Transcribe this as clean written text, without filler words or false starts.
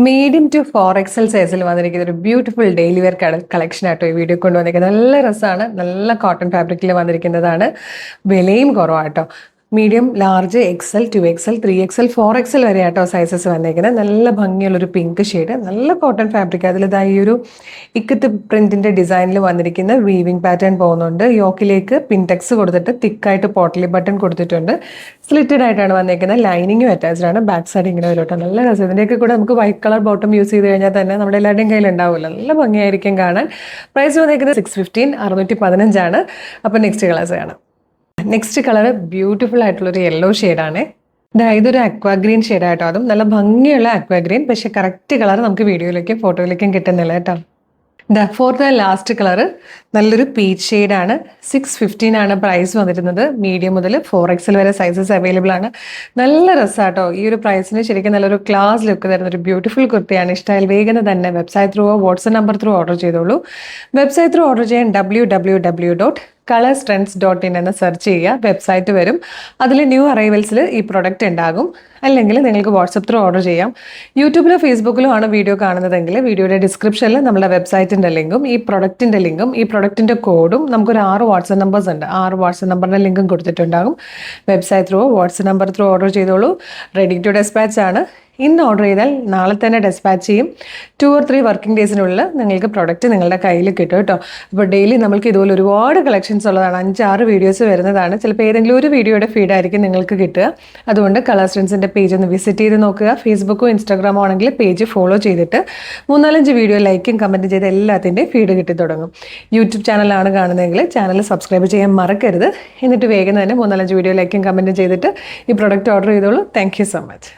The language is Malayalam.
മീഡിയം ടു 4XL സൈസിൽ വന്നിരിക്കുന്ന ഒരു ബ്യൂട്ടിഫുൾ ഡെയിലി വെയർ കളക്ഷൻ ആട്ടോ ഈ വീഡിയോ കൊണ്ടുവന്നിരിക്കുന്നത്. നല്ല രസമാണ്, നല്ല കോട്ടൺ ഫാബ്രിക്കിൽ വന്നിരിക്കുന്നതാണ്. വിലയും കുറവാട്ടോ. Medium, large, XL, 2XL, 3XL, 4XL വരെ ആട്ടോ സൈസസ് വന്നിരിക്കുന്നത്. നല്ല ഭംഗിയുള്ളൊരു പിങ്ക് ഷെയ്ഡ്, നല്ല കോട്ടൺ ഫാബ്രിക്. അതിലിതായി ഒരു ഇക്കത്ത് പ്രിന്റിന്റെ ഡിസൈനിൽ വന്നിരിക്കുന്ന വീവിംഗ് പാറ്റേൺ പോകുന്നുണ്ട്. യോക്കിലേക്ക് പിൻടെക്സ് കൊടുത്തിട്ട് തിക്കായിട്ട് പോട്ടലി ബട്ടൺ കൊടുത്തിട്ടുണ്ട്. സ്ലിറ്റഡ് ആയിട്ടാണ് വന്നിരിക്കുന്നത്. ലൈനിങ്ങും അറ്റാച്ച്ഡ് ആണ്. ബാക്ക് സൈഡ് ഇങ്ങനെ വരും കേട്ടോ. നല്ല രസം. ഇതിൻ്റെയൊക്കെ കൂടെ നമുക്ക് വൈറ്റ് കളർ ബോട്ടം യൂസ് ചെയ്ത് കഴിഞ്ഞാൽ തന്നെ നമ്മുടെ എല്ലാവരുടെയും കയ്യിൽ ഉണ്ടാവില്ല. നല്ല ഭംഗിയായിരിക്കും കാണാൻ. പ്രൈസ് വന്നിരിക്കുന്നത് 615, 615 അപ്പോൾ നെക്സ്റ്റ് കളേഴ്സ് കാണാം. നെക്സ്റ്റ് കളർ ബ്യൂട്ടിഫുൾ ആയിട്ടുള്ളൊരു യെല്ലോ ഷെയ്ഡാണ്. ഇതൊരു അക്വാ ഗ്രീൻ ഷെയ്ഡായിട്ടോ. അതും നല്ല ഭംഗിയുള്ള അക്വാ ഗ്രീൻ. പക്ഷെ കറക്റ്റ് കളർ നമുക്ക് വീഡിയോയിലേക്കും ഫോട്ടോയിലേക്കും കിട്ടുന്നില്ല കേട്ടോ. ഫോർത്ത് ലാസ്റ്റ് കളർ നല്ലൊരു പീച്ച് ഷെയ്ഡാണ്. 615 പ്രൈസ് വന്നിരുന്നത്. മീഡിയം മുതൽ 4XL വരെ സൈസസ് അവൈലബിൾ ആണ്. നല്ല രസമാട്ടോ. ഈ ഒരു പ്രൈസിന് ശരിക്കും നല്ലൊരു ക്ലാസ് ലുക്ക് തരുന്ന ഒരു ബ്യൂട്ടിഫുൾ കുർത്തിയാണ്. ഇഷ്ടമായാൽ വേഗം തന്നെ website through WhatsApp number through order ചെയ്തോളൂ. വെബ്സൈറ്റ് ത്രൂ ഓർഡർ ചെയ്യാൻ www.colorstrends.in എന്ന് സെർച്ച് ചെയ്യുക. വെബ്സൈറ്റ് വരും. അതിൽ ന്യൂ അറൈവൽസിൽ ഈ പ്രൊഡക്റ്റ് ഉണ്ടാകും. അല്ലെങ്കിൽ നിങ്ങൾക്ക് വാട്സപ്പ് ത്രൂ ഓർഡർ ചെയ്യാം. യൂട്യൂബിലോ ഫേസ്ബുക്കിലോ ആണ് വീഡിയോ കാണുന്നതെങ്കിൽ വീഡിയോയുടെ ഡിസ്ക്രിപ്ഷനിൽ നമ്മുടെ വെബ്സൈറ്റിൻ്റെ ലിങ്കും ഈ പ്രൊഡക്റ്റിൻ്റെ ലിങ്കും ഈ പ്രൊഡക്റ്റിൻ്റെ കോഡും നമുക്കൊരു 6 വാട്സപ്പ് നമ്പേഴ്സ് ഉണ്ട്. 6 വാട്സപ്പ് നമ്പറിൻ്റെ ലിങ്കും കൊടുത്തിട്ടുണ്ടാകും. Website through WhatsApp number through order ചെയ്തോളൂ. റെഡി ടു ഡെസ്പാച്ച് ആണ്. ഇന്ന് ഓർഡർ ചെയ്താൽ നാളെ തന്നെ ഡെസ്പാച്ച് ചെയ്യും. 2 or 3 വർക്കിംഗ് ഡേയ്സിനുള്ളിൽ നിങ്ങൾക്ക് പ്രൊഡക്റ്റ് നിങ്ങളുടെ കയ്യിൽ കിട്ടും കേട്ടോ. അപ്പോൾ ഡെയിലി നമുക്ക് ഇതുപോലെ ഒരുപാട് കളക്ഷൻസ് ഉള്ളതാണ്. 5-6 വീഡിയോസ് വരുന്നതാണ്. ചിലപ്പോൾ ഏതെങ്കിലും ഒരു വീഡിയോയുടെ ഫീഡായിരിക്കും നിങ്ങൾക്ക് കിട്ടുക. അതുകൊണ്ട് കളർ സ്ട്രെൻസിൻ്റെ പേജ് ഒന്ന് വിസിറ്റ് ചെയ്ത് നോക്കുക. ഫേസ്ബുക്കോ ഇൻസ്റ്റാഗ്രാമോ ആണെങ്കിൽ പേജ് ഫോളോ ചെയ്തിട്ട് 3-4 വീഡിയോ ലൈക്കും കമൻറ്റ് ചെയ്ത് എല്ലാത്തിൻ്റെയും ഫീഡ് കിട്ടി തുടങ്ങും. യൂട്യൂബ് ചാനലാണ് കാണുന്നതെങ്കിൽ ചാനൽ സബ്സ്ക്രൈബ് ചെയ്യാൻ മറക്കരുത്. എന്നിട്ട് വേഗം തന്നെ 3-4 വീഡിയോ ലൈക്കും കമൻറ്റും ചെയ്തിട്ട് ഈ പ്രൊഡക്റ്റ് ഓർഡർ ചെയ്തോളൂ. Thank you so much.